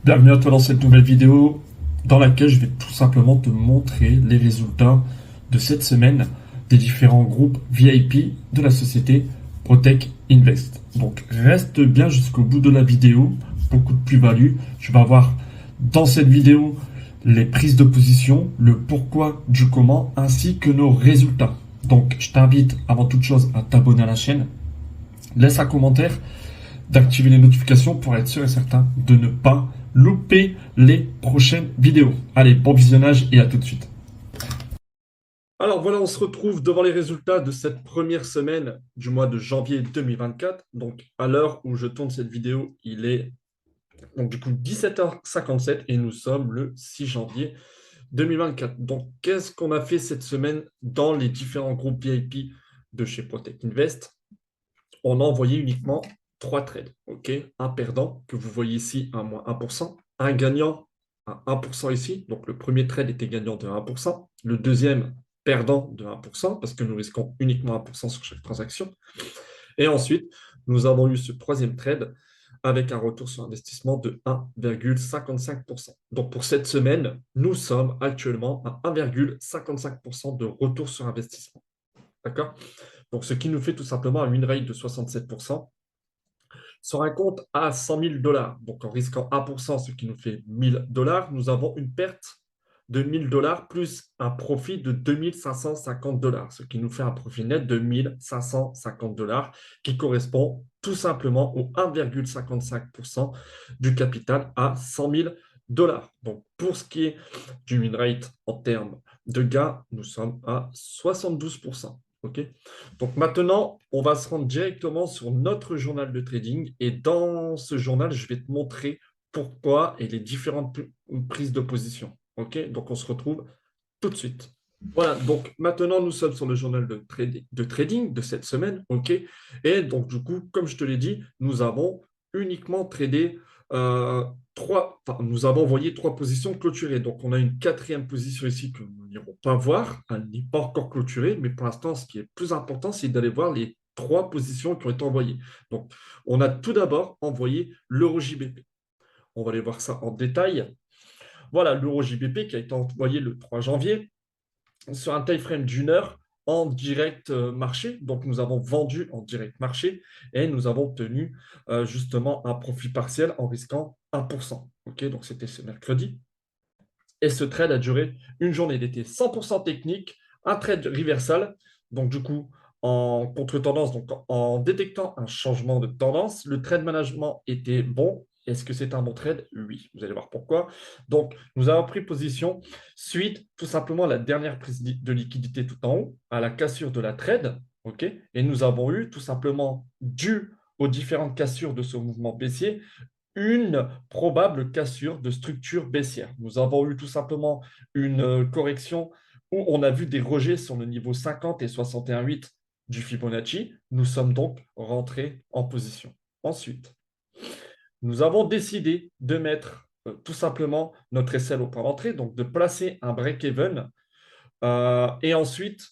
Bienvenue à toi dans cette nouvelle vidéo dans laquelle je vais tout simplement te montrer les résultats de cette semaine des différents groupes VIP de la société Protech Invest. Donc reste bien jusqu'au bout de la vidéo, beaucoup de plus-value. Je vais avoir dans cette vidéo les prises de position, le pourquoi du comment ainsi que nos résultats. Donc je t'invite avant toute chose à t'abonner à la chaîne, laisse un commentaire, d'activer les notifications pour être sûr et certain de ne pas louper les prochaines vidéos. Allez, bon visionnage et à tout de suite. Alors voilà, on se retrouve devant les résultats de cette première semaine du mois de janvier 2024. Donc à l'heure où je tourne cette vidéo, il est donc du coup 17h57 et nous sommes le 6 janvier 2024. Donc qu'est-ce qu'on a fait cette semaine dans les différents groupes VIP de chez Protect Invest? On a envoyé uniquement trois trades. Ok, un perdant que vous voyez ici à moins 1%, un gagnant à 1% ici. Donc le premier trade était gagnant de 1%, le deuxième perdant de 1% parce que nous risquons uniquement 1% sur chaque transaction. Et ensuite, nous avons eu ce troisième trade avec un retour sur investissement de 1,55%. Donc pour cette semaine, nous sommes actuellement à 1,55% de retour sur investissement. D'accord? Donc, ce qui nous fait tout simplement un win rate de 67% sur un compte à 100 000 dollars. Donc, en risquant 1%, ce qui nous fait 1000 dollars, nous avons une perte de 1000 dollars plus un profit de 2550 dollars, ce qui nous fait un profit net de 1550 dollars qui correspond tout simplement au 1,55% du capital à 100 000 dollars. Donc, pour ce qui est du win rate en termes de gains, nous sommes à 72%. OK? Donc maintenant, on va se rendre directement sur notre journal de trading et dans ce journal, je vais te montrer pourquoi et les différentes prises de position. OK? Donc on se retrouve tout de suite. Voilà, donc maintenant nous sommes sur le journal de trading de cette semaine. OK? Et donc du coup, comme je te l'ai dit, nous avons uniquement tradé nous avons envoyé trois positions clôturées. Donc, on a une quatrième position ici que nous n'irons pas voir. Elle n'est pas encore clôturée, mais pour l'instant, ce qui est plus important, c'est d'aller voir les trois positions qui ont été envoyées. Donc, on a tout d'abord envoyé l'euro JBP. On va aller voir ça en détail. Voilà, l'euro JBP qui a été envoyé le 3 janvier sur un time frame d'une heure en direct marché. Donc, nous avons vendu en direct marché et nous avons obtenu justement un profit partiel en risquant 1%. OK, donc, c'était ce mercredi. Et ce trade a duré une journée. Il était 100% technique, un trade reversal. Donc, du coup, en contre-tendance, donc en détectant un changement de tendance, le trade management était bon. Est-ce que c'est un bon trade? Oui, vous allez voir pourquoi. Donc, nous avons pris position suite tout simplement à la dernière prise de liquidité tout en haut, à la cassure de la trade. OK, et nous avons eu tout simplement, dû aux différentes cassures de ce mouvement baissier, une probable cassure de structure baissière. Nous avons eu tout simplement une correction où on a vu des rejets sur le niveau 50 et 61,8 du Fibonacci. Nous sommes donc rentrés en position. Ensuite, nous avons décidé de mettre tout simplement notre SL au point d'entrée, donc de placer un break-even. Et ensuite,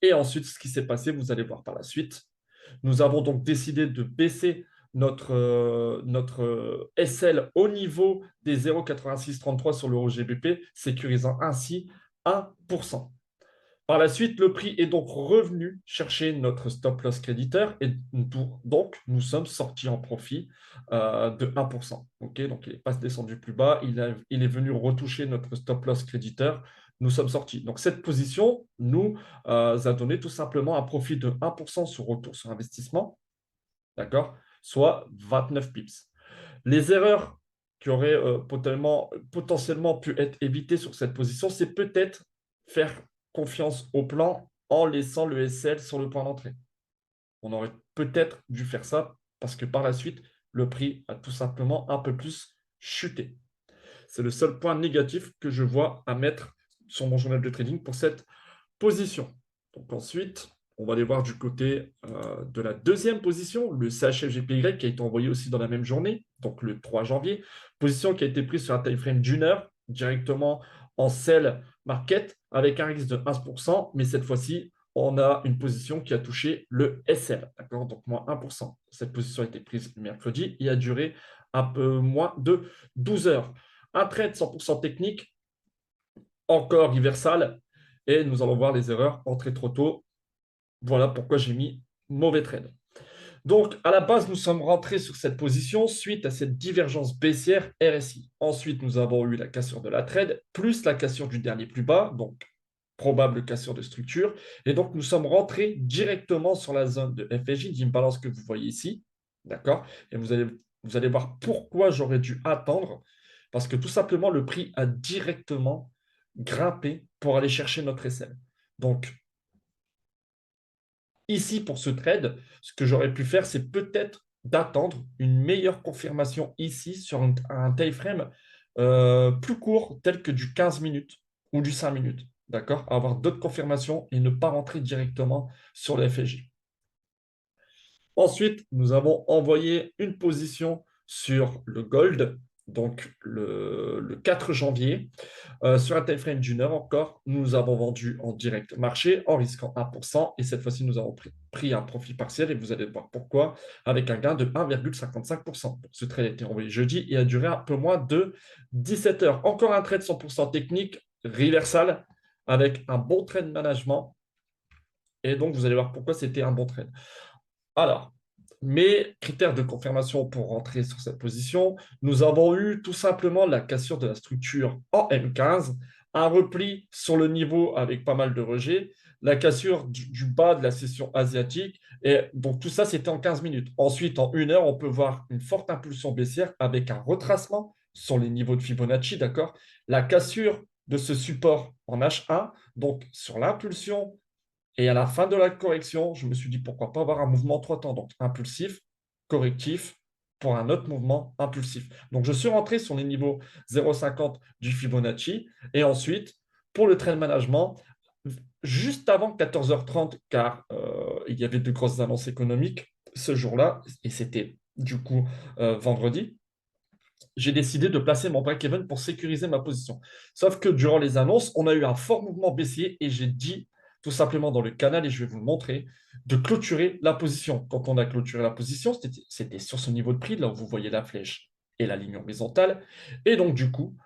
ce qui s'est passé, vous allez voir par la suite. Nous avons donc décidé de baisser notre SL au niveau des 0,8633 sur l'euro GBP, sécurisant ainsi 1%. Par la suite, le prix est donc revenu chercher notre stop loss créditeur et donc nous sommes sortis en profit de 1%. Okay, donc il n'est pas descendu plus bas, il est venu retoucher notre stop loss créditeur. Nous sommes sortis. Donc cette position nous a donné tout simplement un profit de 1% sur retour sur investissement, d'accord, soit 29 pips. Les erreurs qui auraient potentiellement pu être évitées sur cette position, c'est peut-être faire confiance au plan en laissant le SL sur le point d'entrée. On aurait peut-être dû faire ça parce que par la suite, le prix a tout simplement un peu plus chuté. C'est le seul point négatif que je vois à mettre sur mon journal de trading pour cette position. Donc ensuite, on va aller voir du côté de la deuxième position, le CHFGPY qui a été envoyé aussi dans la même journée, donc le 3 janvier. Position qui a été prise sur un time frame d'une heure, directement en sell market, avec un risque de 1%, mais cette fois-ci, on a une position qui a touché le SL, d'accord, donc moins 1%. Cette position a été prise le mercredi et a duré un peu moins de 12 heures. Un trade 100% technique, encore reversal, et nous allons voir les erreurs entrées trop tôt. Voilà pourquoi j'ai mis mauvais trade. Donc, à la base, nous sommes rentrés sur cette position suite à cette divergence baissière RSI. Ensuite, nous avons eu la cassure de la trade, plus la cassure du dernier plus bas, donc probable cassure de structure. Et donc, nous sommes rentrés directement sur la zone de FSJ d'imbalance que vous voyez ici. D'accord? Et vous allez voir pourquoi j'aurais dû attendre. Parce que tout simplement, le prix a directement grimpé pour aller chercher notre SL. Donc, ici, pour ce trade, ce que j'aurais pu faire, c'est peut-être d'attendre une meilleure confirmation ici sur un time frame plus court, tel que du 15 minutes ou du 5 minutes. D'accord? Avoir d'autres confirmations et ne pas rentrer directement sur le FSJ. Ensuite, nous avons envoyé une position sur le gold, donc le 4 janvier. Sur un time frame d'une heure encore, nous avons vendu en direct marché en risquant 1%. Et cette fois-ci, nous avons pris un profit partiel et vous allez voir pourquoi, avec un gain de 1,55%. Ce trade a été envoyé jeudi et a duré un peu moins de 17 heures. Encore un trade 100% technique, reversal, avec un bon trade management. Et donc, vous allez voir pourquoi c'était un bon trade. Alors, mes critères de confirmation pour rentrer sur cette position, nous avons eu tout simplement la cassure de la structure en M15, un repli sur le niveau avec pas mal de rejets, la cassure du bas de la session asiatique, et donc tout ça, c'était en 15 minutes. Ensuite, en 1 heure, on peut voir une forte impulsion baissière avec un retracement sur les niveaux de Fibonacci, d'accord? La cassure de ce support en H1, donc sur l'impulsion et à la fin de la correction, je me suis dit pourquoi pas avoir un mouvement trois temps, donc impulsif, correctif, pour un autre mouvement impulsif. Donc je suis rentré sur les niveaux 0,50 du Fibonacci et ensuite, pour le trend management, juste avant 14h30, car il y avait de grosses annonces économiques ce jour-là, et c'était du coup vendredi, j'ai décidé de placer mon break-even pour sécuriser ma position. Sauf que durant les annonces, on a eu un fort mouvement baissier et j'ai dit tout simplement dans le canal, et je vais vous le montrer, de clôturer la position. Quand on a clôturé la position, c'était sur ce niveau de prix, là où vous voyez la flèche et la ligne horizontale. Et donc, du coup,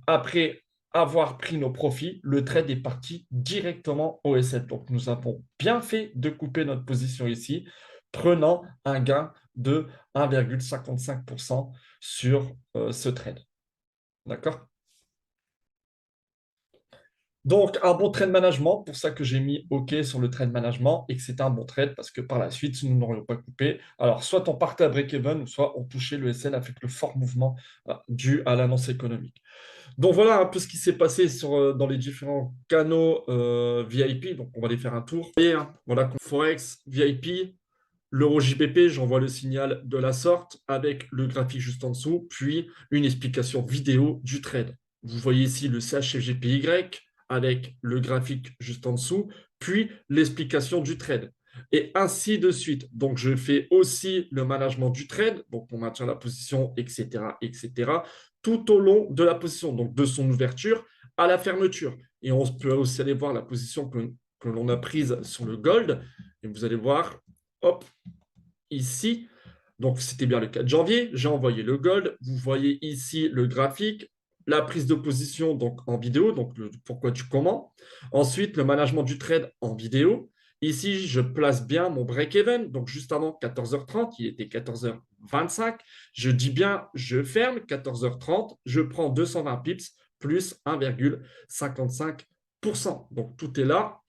après avoir pris nos profits, le trade est parti directement au S7. Donc, nous avons bien fait de couper notre position ici, prenant un gain de 1,55% sur ce trade. D'accord? Donc, un bon trade management, pour ça que j'ai mis OK sur le trade management et que c'était un bon trade parce que par la suite, nous n'aurions pas coupé. Alors, soit on partait à break-even, soit on touchait le SL avec le fort mouvement dû à l'annonce économique. Donc, voilà un peu ce qui s'est passé dans les différents canaux VIP. Donc, on va les faire un tour. Et, voilà, Forex, VIP, l'euro JPP, j'envoie le signal de la sorte avec le graphique juste en dessous, puis une explication vidéo du trade. Vous voyez ici le CHFGPY avec le graphique juste en dessous, puis l'explication du trade. Et ainsi de suite. Donc, je fais aussi le management du trade, donc on maintient la position, etc., etc., tout au long de la position, donc de son ouverture à la fermeture. Et on peut aussi aller voir la position que l'on a prise sur le gold. Et vous allez voir, hop, ici. Donc, c'était bien le 4 janvier. J'ai envoyé le gold. Vous voyez ici le graphique, la prise de position donc en vidéo, donc le pourquoi du comment. Ensuite, le management du trade en vidéo. Ici, je place bien mon break-even. Donc, juste avant 14h30, il était 14h25. Je dis bien, je ferme 14h30. Je prends 220 pips plus 1,55%. Donc, tout est là.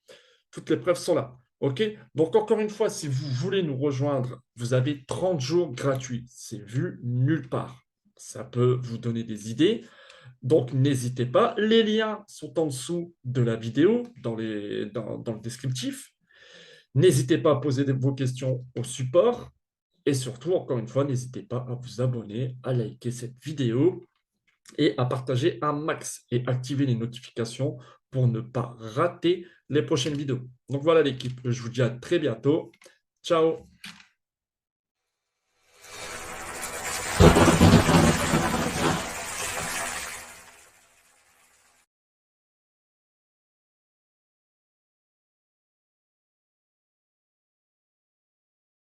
Toutes les preuves sont là. OK? Donc, encore une fois, si vous voulez nous rejoindre, vous avez 30 jours gratuits. C'est vu nulle part. Ça peut vous donner des idées. Donc, n'hésitez pas. Les liens sont en dessous de la vidéo, dans le descriptif. N'hésitez pas à poser vos questions au support. Et surtout, encore une fois, n'hésitez pas à vous abonner, à liker cette vidéo et à partager un max et activer les notifications pour ne pas rater les prochaines vidéos. Donc voilà l'équipe, je vous dis à très bientôt. Ciao!